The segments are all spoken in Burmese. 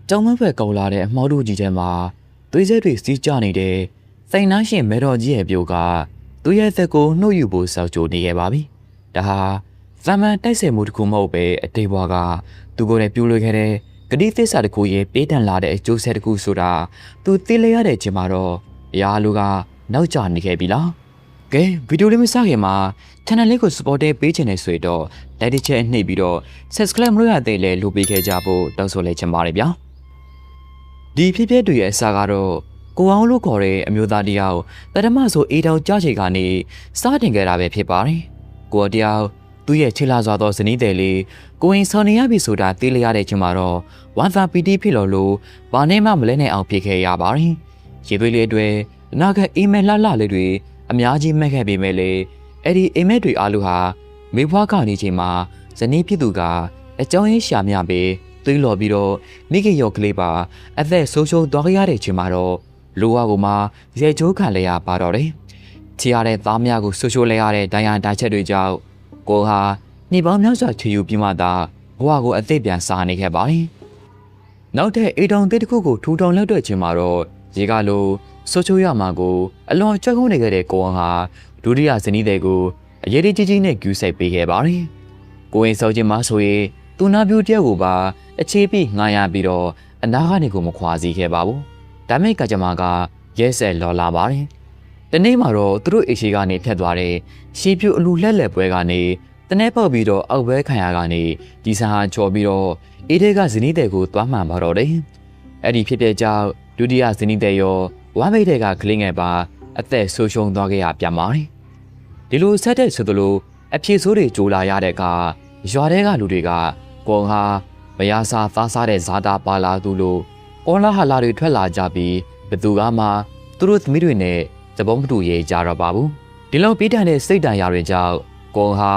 ကျောင်းမဖက်ကောက်လာတဲ့အမောက်တို့ကြီးထဲမှာသွေးစက်တွေစီးကျနေတဲ့စိန်နှန်းရှင်မဲတော်ကြီးရဲ့ပြိုကသူ့ရဲ့သက်ကိုနှုတ်ယူဖို့စောက်ကြိုနေခဲ့ပါပြီ။ဒါဟာသမန်တိုက်ဆယ်မှုတစ်ခုမဟုတ်ပဲအတိတ်ဘဝကသူကိုယ်နဲ့ပြုလုပ်ခဲ့တဲ့ဂတိသစ္စာတစ်ခုရဲ့ပေးတန်လာတဲ့အကျိုးဆက်တစ်ခုဆိုတာသူသိလျရတဲ့ချိန်မှာတော့အရာလူကနောက်ကျနေခဲ့ပြီလား။ကဲဗီဒီယိုလေးမစခင်မှာ channel လေးကို support ပေးချင်နေဆိုတော့ like တစ်ချက်နှိပ်ပြီးတော့ subscribe မလုပ်ရသေးလဲလုပ်ပေးခဲ့ကြဖို့တောင်းဆိုလိုက်ချင်ပါတယ်ဗျာ။ဒီဖြစ်ဖြစ်တွေရဲ့အစားကတော့ကိုအောင်လို့ခေါ်တဲ့အမျိုးသားတယောက်ပထမဆိုအေးတောင်ကြားချေကနေစတင်ခဲ့တာပဲဖြစ်ပါတယ်။ကိုတယောက်သူ့ရဲ့ချစ်လာစွာသောဇနီးတယ်လေးကိုရင်ဆော်နေရပြီဆိုတာသိလျရတဲ့ချိန်မှာတော့ဝမ်သာပီတီဖြစ်လို့ဘာနဲ့မှမလဲနိုင်အောင်ဖြစ်ခဲ့ရပါတယ်။ရေသွေးလေးတွေအနာဂတ်အိမ်မက်လှလှလေးတွေအများကြီးမှတ်ခဲ့ပေမဲ့လေအဲ့ဒီအိမ်မက်တွေအားလုံးဟာမေဖွားကနေချိန်မှာဇနီးဖြစ်သူကအကြောင်းရင်းရှာမြပေးသွေးလော်ပြီးတော့မိခင်ရောကလေးပါအသက်ဆုံးရှုံးသွားရတဲ့ချိန်မှာတော့လိုဝါကိုမှရေချိုးခံလဲရပါတော့တယ်။ချီရတဲ့သားများကိုဆွရှိုးလဲရတဲ့ဒိုင်ယာတိုက်ချက်တွေကြောင့်ကိုဟာနေပေါင်းများစွာချီယူပြီးမှသာဘဝကိုအသက်ပြန်စားနေခဲ့ပါတယ်။နောက်ထပ်အေတောင်တစ်တစ်ခုကိုထူထောင်လက်တွေ့ခြင်းမှာတော့ရေကလိုဆွချိုးရမှာကိုအလွန်ကြွက်ခုံးနေခဲ့တဲ့ကိုဟာဒုတိယဇနီးတွေကိုအရေးကြီးကြီးနဲ့ကျူးစိုက်ပေးခဲ့ပါတယ်။ကိုရင်စောချင်းမှာဆိုရင်သူနာပြူတယောက်ကိုပါအခြေပြီးငှားရပြီးတော့အနာကနေကိုမခွာစီခဲ့ပါဘူး။ဒါမဲ့ကကြမ္မာကရဲဆက်လော်လာပါတယ်။ဒီနေ့မှာတော့သူတို့အိရှိကနေဖြတ်သွားတဲ့ရှေးပြူအလူလှက်လက်ပွဲကနေတနေ့ပေါက်ပြီးတော့အောက်ဘဲခံရကနေဒီဆန်ဟာချော်ပြီးတော့အေးတဲကဇနီးတဲ့ကိုသွားမှန်ပါတော့တယ်။အဲ့ဒီဖြစ်တဲ့ကြောင့်ဒုတိယဇနီးတဲ့ရောဝမ်းမိတ်တဲ့ကကလေးငယ်ပါအသက်ဆိုးရှုံးသွားခဲ့ရပြန်ပါတယ်။ဒီလိုဆက်တဲ့ဆိုသလိုအဖြစ်ဆိုးတွေကြိုးလာရတဲ့ကရွာထဲကလူတွေကကိုဟာမယားစားသားစားတဲ့ဇာတာပါလာသူလို့အော်လာဟာလာတွေထွက်လာကြပြီးဘသူကမှသူတို့သမီးတွေနဲ့သဘောမတူရဲကြတော့ပါဘူးဒီလိုပြေးတန်တဲ့စိတ်တန်ရာတွေကြောင့်ကိုဟာ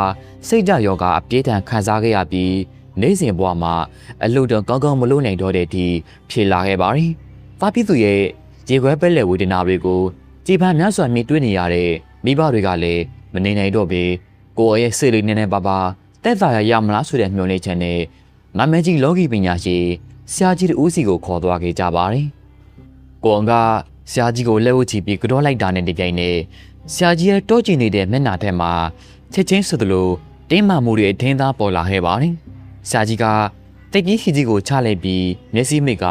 စိတ်ကြယောဂအပြေးတန်ခံစားခဲ့ရပြီးနေ့စဉ်ဘဝမှာအလုပ်တော့ကောင်းကောင်းမလုပ်နိုင်တော့တဲ့အထိဖြေလာခဲ့ပါတယ်။သားပြသူရဲ့ရေခွဲပက်လက်ဝေဒနာတွေကိုကြည်ပန်းများစွာမြင်တွေ့နေရတဲ့မိဘတွေကလည်းမနေနိုင်တော့ပေကိုရဲ့စိတ်လေးနည်းနည်းပါးပါတက်သာရမလားဆိုတဲ့မျှော်လင့်ချက်နဲ့နာမည်ကြီးလောကီပညာရှင်ဆရာကြီးဦးစီကိုခေါ်သွားခဲ့ကြပါတယ်။ကိုကဆရာကြီးကိုလက်ဝှချပြီးကြောလိုက်တာနဲ့တပြိုင်နက်ဆရာကြီးရဲ့တောကျင်နေတဲ့မျက်နှာထဲမှာချက်ချင်းဆိုသလိုတင်းမာမှုတွေအထင်းသားပေါ်လာခဲ့ပါတယ်။ဆရာကြီးကတိတ်ကြီးခီကြီးကိုချလိုက်ပြီးမျက်စိမိတ်က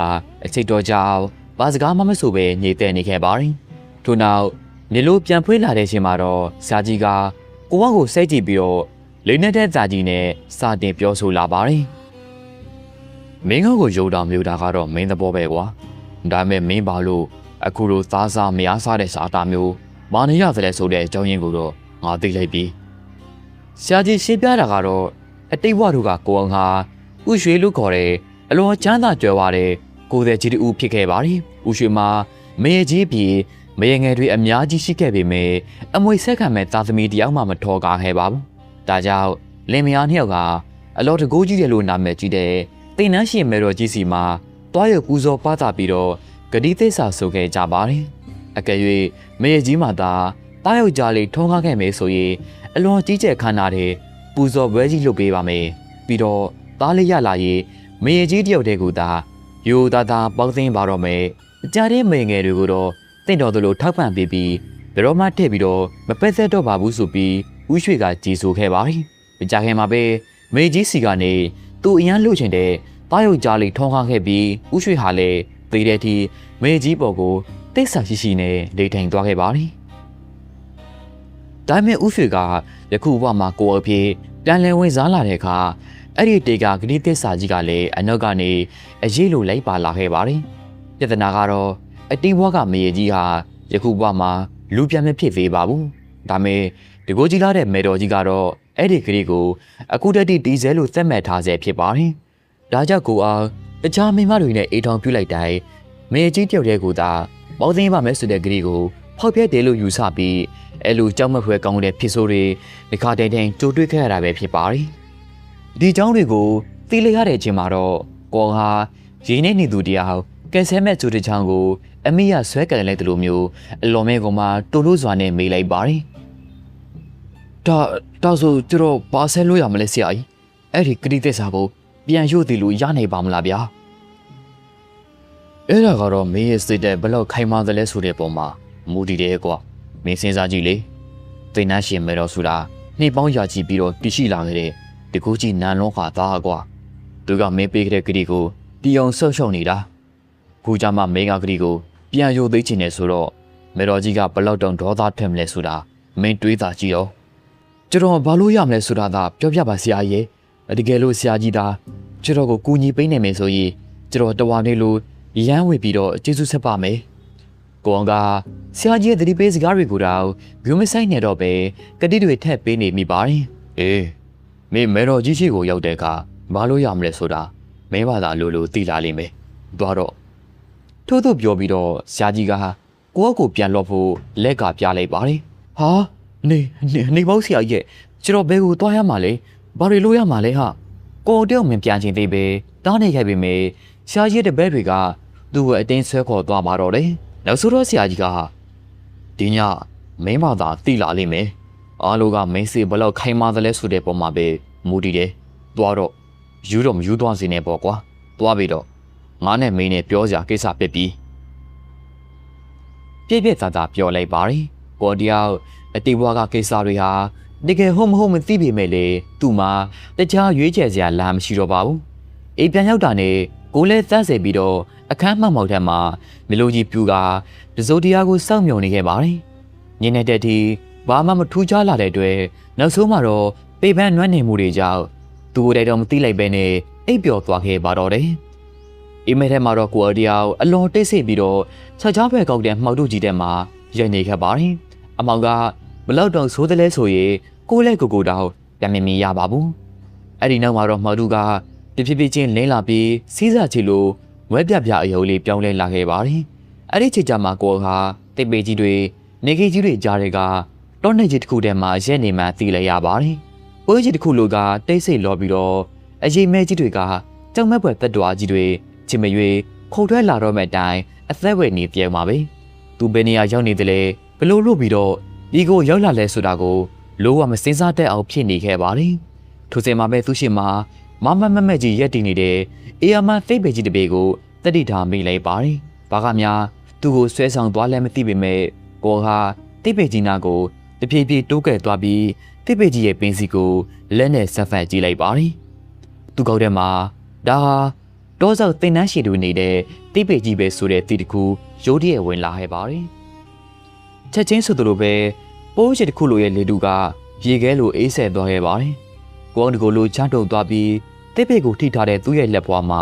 အချိတ်တော်ကြောင်ဘာစကားမှမဆိုပဲညိတဲ့နေခဲ့ပါတယ်။ထို့နောက်နေလို့ပြန်ဖွေးလာတဲ့ချိန်မှာတော့ဆရာကြီးကကိုဝါကိုစိတ်ကြည့်ပြီးတော့လိမ့်နေတဲ့ဇာကြီးနဲ့စတင်ပြောဆိုလာပါတယ်။မင်းကိုယုံတော်မျိုးတာကတော့မင်းသဘောပဲကွာ။ဒါမဲ့မင်းဘာလို့အခုလိုသားစားမရစားတဲ့စာတာမျိုးမာနေရတယ်ဆိုတဲ့အကြောင်းရင်းကိုတော့ငါသိလိုက်ပြီ။ဆရာကြီးရှင်းပြတာကတော့အတိတ်ဘဝတို့ကကိုအောင်ဟာဥရွှေလို့ခေါ်တဲ့အလွန်ချမ်းသာကြွယ်ဝတဲ့ကိုယ်တဲ့ကြီးတူဖြစ်ခဲ့ပါတယ်။ဥရွှေမှာမရေကြီးပြီးမရေငယ်တွေအများကြီးရှိခဲ့ပေမဲ့အမွေဆက်ခံမဲ့သားသမီးတယောက်မှမထော်ကားခဲ့ပါဘူး။ဒါကြောင့်လင်မယားနှစ်ယောက်ကအလော်တကိုးကြီးတယ်လို့နာမည်ကြီးတဲ့တိန်နှန်းရှင်မေတော်ကြီးစီမှာတွားရပူဇော်ပါတာပြီးတော့ဂတိသစ္စာဆိုခဲ့ကြပါတယ်။အကယ်၍မရေကြီးမှသာတားယောက်ကြားလေးထုံးကားခဲ့မယ်ဆိုရင်အလွန်ကြီးကျယ်ခမ်းနားတဲ့ပူဇော်ပွဲကြီးလုပ်ပေးပါမယ်။ပြီးတော့သားလေးရလာရင်မရေကြီးတယောက်တည်းကသာရိုးသားသားပေါင်းသိမ်းပါတော့မယ်။အကြတဲ့မေငယ်တွေကိုတော့တင့်တော်သူလိုထောက်ပံ့ပေးပြီးဘယ်တော့မှထည့်ပြီးတော့မပက်သက်တော့ပါဘူးဆိုပြီးဥရွှေကကြည်ဆိုခဲ့ပါတယ်။မကြခင်မှာပဲမေကြီးစီကနေသူ့အရန်လှုပ်ချင်တဲ့တားယောက်ကြားလေးထုံးကားခဲ့ပြီးဥရွှေဟာလည်းသေတဲ့အထိမေကြီးပေါ်ကိုတိတ်ဆာရှိရှိနဲ့နေထိုင်သွားခဲ့ပါတယ်။ဒါပေမဲ့ဥရွှေကယခုဘဝမှာကိုယ်အဖြစ်ပြန်လည်ဝင်စားလာတဲ့အခါအဲ့ဒီတေကဂတိသစ္စာကြီးကလည်းအနောက်ကနေအရေးလိုလိုက်ပါလာခဲ့ပါတယ်။ပြဿနာကတော့အတိတ်ဘဝကမေကြီးဟာယခုဘဝမှာလူပြန်မဖြစ်သေးပါဘူး။ဒါမဲ့ဒီကိုကြီးလာတဲ့မေတော်ကြီးကတော့အဲ့ဒီဂတိကိုအခုတည်းတီးစဲလို့သတ်မှတ်ထားဆဲဖြစ်ပါတယ်။ဒါကြောင့်ကိုအားတခြားမိမတွေနဲ့အေးထောင်ပြုတ်လိုက်တိုင်းမေကြီးတယောက်တည်းကိုသာပေါင်းသိမ်းပါမယ်ဆိုတဲ့ဂရီကိုဖောက်ပြတယ်လို့ယူဆပြီးအဲလိုကြောက်မက်ဖွယ်ကောင်းတဲ့ဖြစ်ဆိုးတွေဒီခါတိုင်တိုင်ကြိုတွေ့ခဲ့ရတာပဲဖြစ်ပါတယ်။ဒီเจ้าတွေကိုသိလိုက်ရတဲ့အချိန်မှာတော့ကောဟာရင်းနေနေသူတရားကဲဆဲမဲ့ကျူတဲ့ချောင်းကိုအမိရဆွဲကန်လိုက်တယ်လို့မျိုးအလွန်မဲကောင်မှတိုးလို့စွာနဲ့မေးလိုက်ပါတယ်။ဒါဆိုကျတော့ဘာဆဲလို့ရမလဲဆရာကြီး။အဲ့ဒီဂရီသစ္စာကိုပြန်ရုပ်တည်လို့ရနိုင်ပါမလားဗျာ။ အဲ့ဒါကတော့မင်းရဲ့စိတ်တဲ့ဘယ်လောက်ခိုင်မာသလဲဆိုတဲ့ပုံမှာမူတည်တယ်ကွာမင်းစဉ်းစားကြည့်လေသိနှရှင်မဲတော်ဆိုတာနှစ်ပေါင်းရာချီပြီးတော့တည်ရှိလာခဲ့တဲ့တကူကြီးနန်လုံးခါသားကွာသူကမင်းပေးခဲ့တဲ့ဂရီကိုတီအောင်ဆော့ရှော့နေတာခုကြမှာမင်းကဂရီကိုပြန်ယိုသိချင်နေဆိုတော့မဲတော်ကြီးကဘယ်လောက်တောင်ဒေါသထွက်မလဲဆိုတာမင်းတွေးတာကြည့်တော့ကျွန်တော်ဘာလို့ရမလဲဆိုတာသာပြောပြပါဆရာကြီးတကယ်လို့ဆရာကြီးသာကျွန်တော်ကိုကူညီပေးနိုင်မယ်ဆိုရင်ကျွန်တော်တဝါနေလို့ရမ်းဝေပြီးတော့ကျေးဇူးဆက်ပါမယ်ကိုအောင်ကဆရာကြီးရဲ့သတိပေးစကားတွေကိုတော့ဂရုမစိုက်နဲ့တော့ပဲကတိတွေထက်ပေးနေမိပါတယ်အေးမင်းမဲတော်ကြီးရှိကိုရောက်တဲ့အခါဘာလို့ရမလဲဆိုတာမဲဘာသာလို့သိလာလိမ့်မယ်သွားတော့ထို့သို့ပြောပြီးတော့ဆရာကြီးကကိုယ့်ကိုပြန်လော့ဖို့လက်ကပြလိုက်ပါတယ်ဟာနေပေါ့ဆရာကြီးရဲ့ကျွန်တော်ဘယ်ကိုသွားရမှာလဲဘာတွေလို့ရမှာလဲဟာကိုတောင်မပြန်ချင်သေးပဲတားနေခဲ့ပေမဲ့ဆရာကြီးတဲ့ဘဲတွေကသူ့ကိုအတင်းဆွဲခေါ်သွားပါတော့တယ်နောက်ဆိုတော့ဆရာကြီးကဒီညမင်းမသာတိလာလိမ့်မယ်အားလုံးကမင်းစီဘလောက်ခိုင်မာသလဲဆိုတဲ့ပုံမှာပဲမူတည်တယ်သွားတော့ယူတော့မယူသွားစေနဲ့ပေါ့ကွာသွားပြီတော့ငါနဲ့မင်းနဲ့ပြောစရာကိစ္စပြစ်ပြီးပြည့်သားပြောလိုက်ပါတယ်ကိုတယောက်အတိဘွားကကိစ္စတွေဟာတကယ်ဟုတ်မဟုတ်မသိပေမဲ့လေသူ့မှာတခြားရွေးချယ်စရာလမ်းမရှိတော့ပါဘူးအိမ်ပြန်ရောက်တာနဲ့ကိုလည်းသတ်စေပြီးတော့အခန်းမှောက်ထက်မှာမလိုကြီးပြူကတစိုးတရားကိုစောင့်မျှော်နေခဲ့ပါတယ်ညနေတက်တီဘာမှမထူးခြားလာတဲ့အတွက်နောက်ဆုံးမှာတော့ပေပန်းနွမ်းနေမှုတွေကြောင့်သူ့ကိုယ်တိုင်တော့မသိလိုက်ပဲနဲ့အိပ်ပျော်သွားခဲ့ပါတော့တယ်အိမ်မဲထဲမှာတော့ကိုအတယောက်အလွန်တိတ်ဆိတ်ပြီးတော့ချက်ချားဖက်ကောက်တဲ့မှောက်တို့ကြီးထဲမှာရိုက်နေခဲ့ပါတယ်အမောင်ကဘလောက်တောင်ဆိုးတယ်လဲဆိုရင်ကိုလည်းကိုတောင်ပြန်မမြင်ရပါဘူးအဲ့ဒီနောက်မှာတော့မှောက်တို့ကတဖြည်းဖြည်းချင်းလင်းလာပြီးစီးစားချီလို့ဝဲပြပြအယုံလေးပြောင်းလဲလာခဲ့ပါတယ်အဲ့ဒီချိန်ကျမှကိုဟာတိတ်ပေကြီးတွေနေကြီးကြီးတွေကြားတွေကတောနေကြီးတစ်ခုထဲမှာရက်နေမှသိလဲရပါတယ်ပွဲကြီးတစ်ခုလိုကတိတ်ဆိတ်လောပြီးတော့အရင်မဲကြီးတွေကကြောက်မက်ပွဲတက်တော်ကြီးတွေချင်မရွေခုတ်ထွက်လာတော့မဲ့တိုင်အသက်ဝဲနေပြောင်းပါပဲသူဘယ်နေရာရောက်နေတယ်လဲဘလို့လို့ပြီးတော့ဒီကိုရောက်လာလဲဆိုတာကိုလိုဝမစင်စားတတ်အောင်ဖြစ်နေခဲ့ပါတယ်ထိုစဉ်မှာပဲသူရှိမှာမမက်ကြီးရက်တည်နေတဲ့အေယာမသိပ်ပေကြီးတပေကိုတတိထားမိလိုက်ပါတယ်ဘာကများသူ့ကိုဆွဲဆောင်သွားလဲမသိပေမဲ့ကိုဟာသိပ်ပေကြီးနာကိုတဖြည်းဖြည်းတိုးကဲ့သွားပြီးသိပ်ပေကြီးရဲ့ပင်စီကိုလက်နဲ့ဆက်ဖက်ကြည့်လိုက်ပါတယ်သူကောက်ထဲမှာဒါဟာတောဆောက်တင်နှန်းရှိသူနေတဲ့သိပ်ပေကြီးပဲဆိုတဲ့တီတခုရိုးတရက်ဝင်လာခဲ့ပါတယ်ချက်ချင်းဆိုသလိုပဲပိုးချစ်တစ်ခုလိုရဲ့လေတူကရေခဲလိုအေးဆက်သွားခဲ့ပါတယ်ကိုအောင်တကိုလိုချတုံသွားပြီးတိတ်ပိတ်ကိုထိထားတဲ့သူ့ရဲ့လက်ပွားမှာ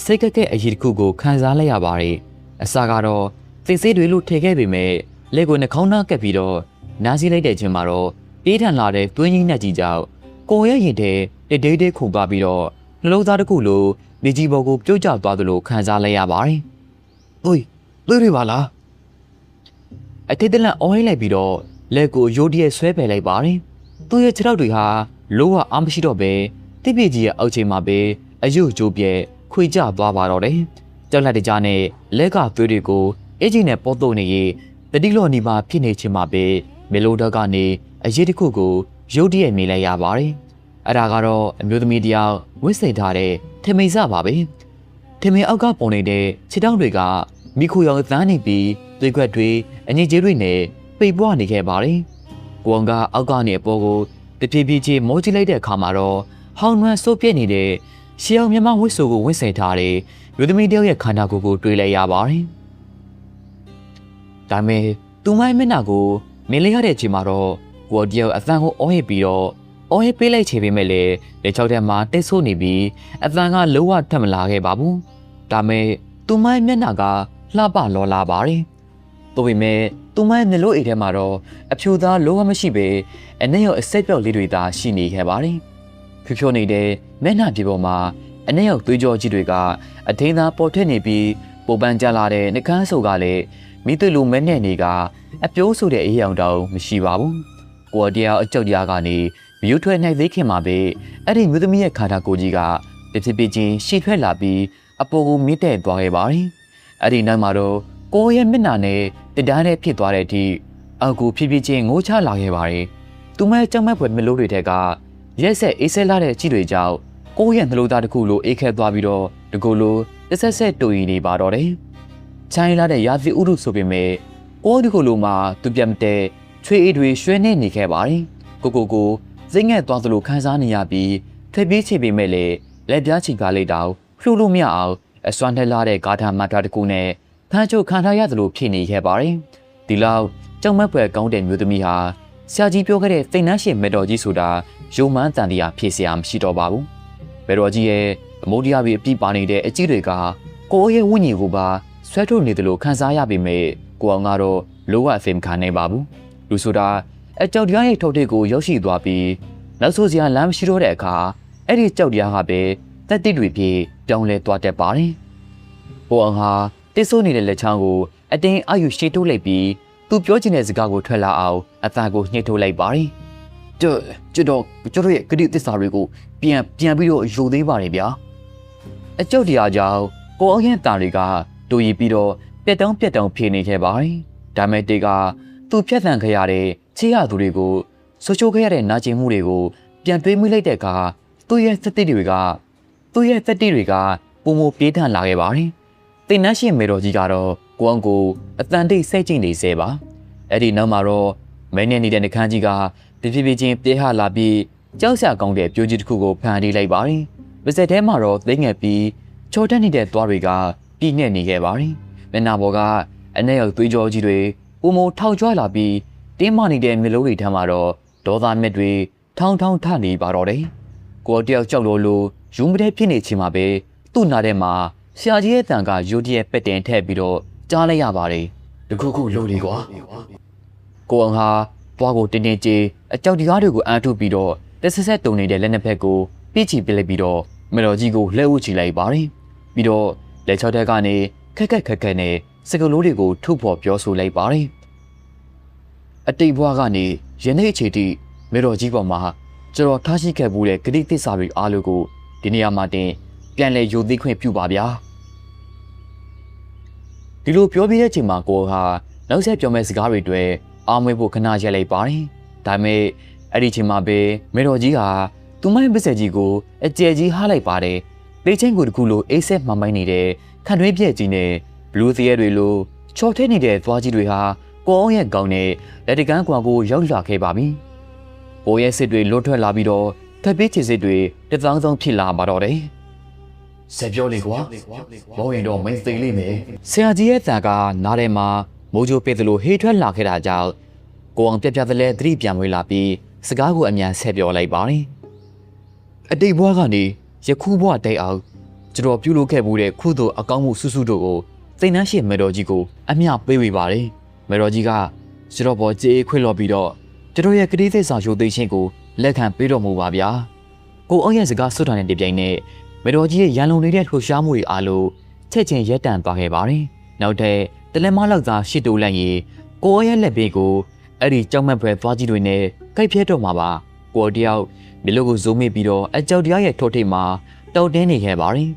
စိတ်ကက်ကက်အရေးတစ်ခုကိုခံစားလိုက်ရပါတယ်အစာကတော့သိစေးတွေလို့ထည့်ခဲ့ပေမဲ့လက်ကိုနှာခေါင်းသားကပ်ပြီးတော့နားစီးလိုက်တဲ့ချိန်မှာတော့ပြေးထန်လာတဲ့သွင်းကြီးနဲ့ကြီးကြောင့်ကိုရဲ့ရင်ထဲတိတ်တိတ်ခုန်သွားပြီးတော့နှလုံးသားတစ်ခုလိုမြေကြီးပေါ်ကိုပြုတ်ကျသွားသလိုခံစားလိုက်ရပါတယ်။"သွေးတွေပါလား။အထိတ်တလန့်အော်ဟိလိုက်ပြီးတော့လက်ကိုရိုးတရက်ဆွဲပယ်လိုက်ပါတယ်။သူ့ရဲ့ခြေထောက်တွေဟာလိုဝအားမရှိတော့ပဲတိပိကြီးရဲ့အောက်ချိန်မှာပဲအယုတ်ကျိုးပြဲခွေကျသွားပါတော့တယ်။ကြောက်လက်တကြားနဲ့လက်ကသွေးတွေကိုအကြီးနဲ့ပေါ်တော့နေရင်တတိလော်နီမှာဖြစ်နေချင်းမှာပဲမေလိုတော့ကနေအရေးတစ်ခုကိုရုတ်တရက်မြင်လိုက်ရပါတယ်။အဲ့ဒါကတော့အမျိုးသမီးတယောက်ဝစ်စိတ်ထားတဲ့ထမိန်စပါပဲ။ထမိန်အောက်ကပုံနေတဲ့ခြေထောက်တွေကမိခိုရောင်သန်းနေပြီးသွေးခွက်တွေအညစ်အကြေးတွေနဲ့ပိတ်ပွားနေခဲ့ပါတယ်။ကိုအောင်ကအောက်ကနေအပေါ်ကိုတဖြည်းဖြည်းချင်းမောကြည့်လိုက်တဲ့အခါမှာတော့ဟောင်းနှွမ်းစိုးပြည့်နေတဲ့ရှေးအောင်မြမဝစ်ဆိုကိုဝစ်ဆင်ထားတဲ့မျိုးသမီးတယောက်ရဲ့ခန္ဓာကိုယ်ကိုတွေ့လိုက်ရပါတယ်။ဒါပေမဲ့သူမရဲ့မျက်နှာကိုမြင်လိုက်ရတဲ့အချိန်မှာတော့ကိုတယောက်အသံကိုအော်ဟစ်ပြီးတော့အော်ဟစ်ပေးလိုက်ချေပေမဲ့လည်းလက်ချောက်ထဲမှာတိတ်ဆိုးနေပြီးအသံကလုံးဝထပ်မလာခဲ့ပါဘူး။ဒါပေမဲ့သူမရဲ့မျက်နှာကလှပလောလာပါတယ်။သို့ပေမဲ့သူမရဲ့မျက်လုံးအိမ်ထဲမှာတော့အဖြူသားလုံးဝမရှိပဲအနက်ရောက်အဆက်ပြောက်လေးတွေသာရှိနေခဲ့ပါတယ်။ဖြိုးနေတဲ့မျက်နှာပြေပေါ်မှာအနက်ရောက်သွေးကြောကြီးတွေကအထင်းသားပေါ်ထွက်နေပြီးပုံပန်းကျလာတဲ့နှကန်းဆုပ်ကလည်းမိသွေးလိုမဲနဲ့နေကအပြိုးဆိုတဲ့အေးရောင်တောင်မရှိပါဘူး။ကိုယ်တရားအကြောက်တရားကနေမြို့ထွက်နိုင်သေးခင်မှာပဲအဲ့ဒီမြို့သမီးရဲ့ခါတာကိုကြီးကတဖြည်းဖြည်းချင်းရှည်ထွက်လာပြီးအပေါ်ကိုမြင့်တက်သွားခဲ့ပါတယ်။အဲ့ဒီနောက်မှာတော့ကိုရဲ့မျက်နှာနဲ့တံတားနဲ့ဖြစ်သွားတဲ့အထိအောက်ကိုဖြည်းဖြည်းချင်းငိုးချလာခဲ့ပါတယ်။သူမရဲ့ကြောက်မက်ဖွယ်မျက်လုံးတွေထဲကရက်ဆက်အေးဆဲလာတဲ့ကြည့်တွေကြောင့်ကိုရဲ့နှလုံးသားတစ်ခုလိုအေးခဲသွားပြီးတော့တကူလိုတစ်ဆက်ဆက်တူရီနေပါတော့တယ်။ ချိုင်းလာတဲ့ရာသီဥတုဆိုပေမဲ့ကိုဒီကိုလိုမှာသူပြတ်မတဲ့ချွေးအေးတွေရွှဲနေနေခဲ့ပါတယ်ကိုစိတ်ငဲ့သွားသလိုခံစားနေရပြီးထွက်ပြေးချပေမဲ့လည်းလက်ပြားချီကားလိုက်တော့လှူလို့မရအောင်အစွမ်းထက်လာတဲ့ဂါထာမတ်တာတကူနဲ့ဖမ်းချုပ်ခံထားရသလိုဖြစ်နေခဲ့ပါတယ်ဒီလောက်ကြောက်မက်ဖွယ်ကောင်းတဲ့မျိုးသမီးဟာဆရာကြီးပြောခဲ့တဲ့သိနှန်းရှင်မေတော်ကြီးဆိုတာယုံမှန်းတန်တရားဖြစ်เสียမရှိတော့ပါဘူးမေတော်ကြီးရဲ့အမိုးတရားပြီးအပြစ်ပါနေတဲ့အကြီးတွေကကိုရဲ့ဝိညာဉ်ကိုပါဆွဲထုတ်နေတယ်လို့ခံစားရပေမဲ့ကိုအောင်ကတော့လိုဝအဖေမခံနိုင်ပါဘူးလူဆိုတာအကြောက်တရားရဲ့ထုတ်တဲ့ကိုရောက်ရှိသွားပြီးနောက်ဆိုစရာလမ်းမရှိတော့တဲ့အခါအဲ့ဒီကြောက်တရားကပဲတက်တိတွေပြေပြောင်းလဲသွားတတ်ပါတယ်ကိုအောင်ဟာတိတ်ဆိုးနေတဲ့လက်ချောင်းကိုအတင်းအယူရှေ့ထုတ်လိုက်ပြီးသူပြောချင်တဲ့စကားကိုထွက်လာအောင်အသာကိုညှိထုတ်လိုက်ပါတယ်ကျွန်တော်ရဲ့ဂတိသစ္စာတွေကိုပြန်ပြီးတော့ယူသေးပါတယ်ဗျာအကျုပ်တရားကြောင့်ကိုအောင်ရဲ့တာတွေကတူရီပြီးတော့ပြက်တောင်းဖြေနေခဲ့ပါတယ်ဒါမဲ့တေကသူဖြတ်သန်ခဲ့ရတဲ့ချေရသူတွေကိုဆိုချိုခဲ့ရတဲ့နာကျင်မှုတွေကိုပြန်တွေးမိလိုက်တဲ့အခါသူ့ရဲ့စက်တိတွေကပုံမပြေးထန်လာခဲ့ပါတယ်တင်နှရှင်မေတော်ကြီးကတော့ကိုအောင်ကိုအတန်တိတ်စိတ်ကြည့်နေစေပါအဲ့ဒီနောက်မှာတော့မင်းနဲ့နေတဲ့နှခမ်းကြီးကတဖြည်းဖြည်းချင်းပြေးဟလာပြီးကြောက်စရာကောင်းတဲ့ပြိုကြီးတစ်ခုကိုဖန်တီးလိုက်ပါတယ်ပါစက်ထဲမှာတော့သိငယ်ပြီးချော်တက်နေတဲ့သွားတွေကပြည့်နေနေခဲ့ပါတယ်မျက်နှာပေါ်ကအနဲ့ရောက်သွေးကြောကြီးတွေပုံမထောက်ကျွလာပြီးတင်းမနေတဲ့မျိုးလုံးတွေထမ်းမှာတော့ဒေါသမြက်တွေထောင်းထနေပါတော့တယ်ကိုတယောက်ကြောက်လို့ယူမတဲ့ဖြစ်နေချင်မှာပဲသူ့နာထဲမှာဆရာကြီးရဲ့တန်ကယူတရဲ့ပက်တင်ထည့်ပြီးတော့ကြားလိုက်ရပါတယ်တခုလို့လေကွာကိုအောင်ဟာပွားကိုတင်းကြေးအကြောက်တရားတွေကိုအန်ထုတ်ပြီးတော့တက်ဆက်တုံနေတဲ့လက်နှစ်ဖက်ကိုပြစ်ချီပစ်လိုက်ပြီးတော့မေတော်ကြီးကိုလှဲဝှချီလိုက်ပါတယ်ပြီးတော့လက်ချောက်တက်ကနေခက်နဲ့စကလိုးတွေကိုထုတ်ဖော်ပြောဆိုလိုက်ပါတယ်အတိတ်ဘွားကနေယနေ့အခြေထိမေတော်ကြီးပေါ်မှာကျွန်တော်ထားရှိခဲ့မှုတဲ့ဂတိသစ္စာတွေအားလုံးကိုဒီနေရာမှာတင်ပြန်လဲယူသိခွင့်ပြုပါဗျာဒီလိုပြောပြတဲ့အချိန်မှာကိုဟာနောက်ဆက်ပြောမဲ့စကားတွေတွေအားမွေးဖို့ခဏရက်လိုက်ပါတယ်ဒါပေမဲ့အဲ့ဒီချိန်မှာပဲမေတော်ကြီးဟာသူမရဲ့ပစ္စည်းကြီးကိုအကျယ်ကြီးဟားလိုက်ပါတယ်ပေချင်းကိုတခုလိုအေးဆက်မှမိုင်းနေတဲ့ခန့်တွင်းပြက်ကြီးနဲ့ဘလူးသရဲတွေလိုချော်ထဲနေတဲ့သွားကြီးတွေဟာကိုအောင်ရဲ့ကောင်းနဲ့လက်တကန်းကွာကိုရောက်လာခဲ့ပါပြီကိုရဲ့စစ်တွေလွတ်ထွက်လာပြီးတော့ထပ်ပြီးချစ်စစ်တွေတသောင်းသောဖြစ်လာပါတော့တယ်ဆက်ပြောလေကွာမောရင်တော့မင်းသိလိမ့်မယ်ဆရာကြီးရဲ့တန်ကနားထဲမှာမိုးကြိုးပစ်သလိုဟေးထွက်လာခဲ့တာကြောင့်ကိုအောင်ပြပြသလဲသတိပြန်ဝင်လာပြီးစကားကိုအမြန်ဆက်ပြောလိုက်ပါတယ်အတိတ်ဘဝကနေယခုဘဝတိုင်အောင်ကျွန်တော်ပြုလုပ်ခဲ့မှုတဲ့ခုသို့အကောင်းမှုစုစုတို့ကိုစိတ်နှမ်းရှိမေတော်ကြီးကိုအမျှပေးဝေပါတယ်မေတော်ကြီးကကျွန်တော်ပေါ်ကြေးခွင့်လို့ပြီးတော့ကျွန်တော်ရဲ့ကတိသစ္စာရုပ်သိမ်းခြင်းကိုလက်ခံပေးတော်မူပါဗျာကိုအောင်ရဲ့စကားဆွတ်တာနဲ့တပြိုင်နက်မေတော်ကြီးရဲ့ရန်လုံနေတဲ့လှူရှားမှုတွေအားလုံးချက်ချင်းရက်တန့်သွားခဲ့ပါတယ်နောက်တဲ့တလက်မလောက်သာရှစ်တူလိုက်ရင်ကိုရဲ့လက်ဘေးကိုအဲ့ဒီကြောက်မက်ဖွယ်သွားကြီးတွေနဲ့ကိုက်ဖြဲတော့မှာပါကိုတယောက်ဒီလိုကိုဇိုးမိပြီးတော့အကြောက်တရားရဲ့ထိုးထိပ်မှာတောက်တင်းနေခဲ့ပါတယ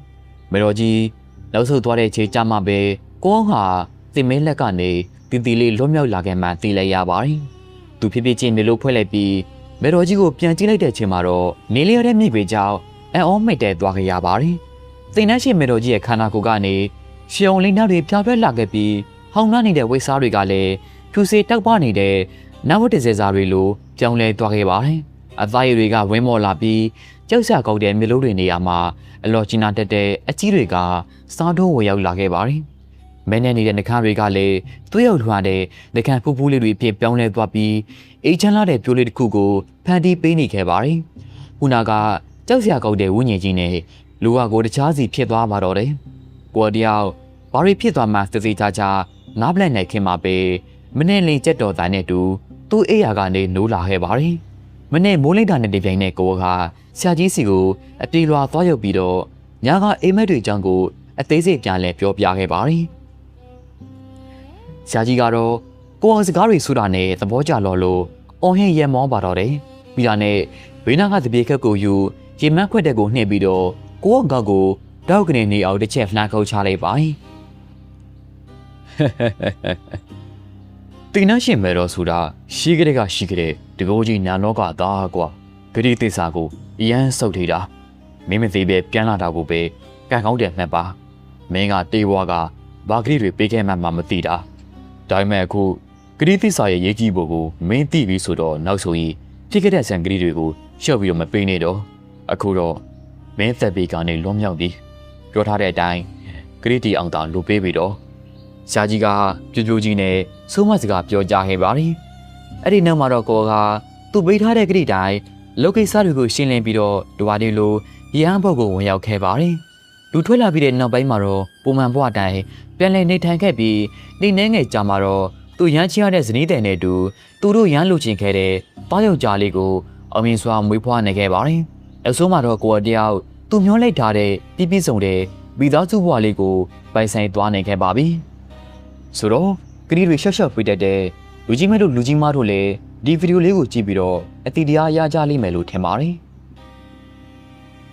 ်မေတော်ကြီးနောက်ဆုတ်သွားတဲ့ခြေကြမှာပဲကိုအောင်ဟာသင်မင်းလက်ကနေတီလေးလွတ်မြောက်လာခဲ့မှသိလိုက်ရပါတယ်သူဖြည်းဖြည်းချင်းမျိုးလို့ဖွဲ့လိုက်ပြီးမေတော်ကြီးကိုပြန်ကြည့်လိုက်တဲ့ချိန်မှာတော့နေလျော်တဲ့မြေပေကြောင့်အံ့ဩမိတ်တဲသွားခဲ့ရပါတယ်သိနှမ်းရှိမေတော်ကြီးရဲ့ခန္ဓာကိုယ်ကနေရှုံလိမ့်နှာတွေဖြာထွက်လာခဲ့ပြီးဟောင်းနှားနေတဲ့ဝိစားတွေကလည်းဖြူစေတောက်ပနေတဲ့နဝတ္တစေစာတွေလိုပြောင်းလဲသွားခဲ့ပါတယ်အသားရည်တွေကဝင်းမော်လာပြီးကြောက်စရာကောက်တဲ့မျိုးလုံးတွေနေရာမှာအလော်ချီနာတက်တဲ့အကြီးတွေကစားထိုးဝရောက်လာခဲ့ပါတယ်မင်းနဲ့နေတဲ့နှခမ်းတွေကလည်းသွေးရောက်ထွားတဲ့နှခမ်းဖူးဖူးလေးတွေဖြစ်ပြောင်းလဲသွားပြီးအိတ်ချမ်းလာတဲ့ပြိုးလေးတစ်ခုကိုဖန်တီးပေးနေခဲ့ပါတယ်ခုနကကြောက်စရာကောက်တဲ့ဝိညာဉ်ကြီးနဲ့လူဝကိုတခြားစီဖြစ်သွားပါတော့တယ်ကိုတယောက်ဘာတွေဖြစ်သွားမှစစီချာချာနားပလက်နိုင်ခင်မှာပဲမနဲ့လင်းကြက်တော်သားနဲ့တူသူ့အိယာကနေနိုးလာခဲ့ပါတယ်မနဲ့မိုးလိမ့်တာနဲ့တပြိုင်နက်ကိုကဆရာကြီးစီကိုအပြေလွာသွားရောက်ပြီးတော့ညာကအိမ်မက်တွေအကြောင်းကိုအသေးစိတ်ပြန်လဲပြောပြခဲ့ပါတယ်ဆရာကြီးကတော့ကိုအောင်စကားတွေဆိုတာနဲ့သဘောကျလို့အော်ဟင်ရဲမောပါတော့တယ်ပြီးတာနဲ့ဘေးနားကတပြေခက်ကိုယူရေမန်းခွက်တဲ့ကိုနှိပ်ပြီးတော့ကိုအောင်ကောက်ကိုတောက်ကနေနေအောင်တစ်ချက်လှမ်းခုတ်ချလိုက်ပါတင်နှရှင်မဲတော်ဆိုတာရှိကြတဲ့ကရှိကြတဲ့တကိုးကြီးနာနောကသားကွာဂတိသစ္စာကိုအရန်စုပ်ထိတာမင်းမသိပဲပြန်လာတာကိုပဲကံကောင်းတယ်မှတ်ပါမင်းကတေးဘွားက ဘာကလေးတွေပေးခဲ့မှမသိတာဒါပေမဲ့အခုကလေးသစ္စာရဲ့ရေးကြီးဖို့ကိုမင်းသိပြီဆိုတော့နောက်ဆိုရင်ဖြစ်ခဲ့တဲ့ဆန်ကလေးတွေကိုရှော့ပြီးတော့မပေးနဲ့တော့အခုတော့မင်းသက်ပေးကနေလွန်မြောက်ပြီပြောထားတဲ့အတိုင်းကလေးတီအောင်တောင်လိုပေးပြီးတော့ရှားကြီးကပြိုပြိုကြီးနဲ့စိုးမစကားပြောကြခဲ့ပါလိအဲ့ဒီနောက်မှာတော့ကိုကသူ့ပေးထားတဲ့ကလေးတိုင်းလောကိစ္စတွေကိုရှင်းလင်းပြီးတော့ဒွာဒီလိုရဟန်းဘုတ်ကိုဝင်ရောက်ခဲ့ပါတယ်လူထွက်လာပြီးတဲ့နောက်ပိုင်းမှာတော့ပုံမှန်ဘဝတိုင်းပြန်လည်နေထိုင်ခဲ့ပြီးနေနှဲငယ်ကြာမှာတော့သူရမ်းချရတဲ့ဇနီးတဲ့နဲ့တူသူတို့ရမ်းလူချင်ခဲ့တဲ့တားယောက်ကြားလေးကိုအမြင်စွာမွေးဖွားနေခဲ့ပါတယ်နောက်ဆုံးမှာတော့ကိုယ်တယောက်သူမျောလိုက်ထားတဲ့ပြည့်ပြည့်စုံတဲ့မိသားစုဘဝလေးကိုပိုင်ဆိုင်သွားနေခဲ့ပါပြီဆိုတော့ကလေးတွေရှော့ရှော့ပြတတ်တဲ့လူကြီးမဲတို့လူကြီးမတို့လည်းဒီဗီဒီယိုလေးကိုကြည့်ပြီးတော့အတိတရားရကြလိမ့်မယ်လို့ထင်ပါတယ်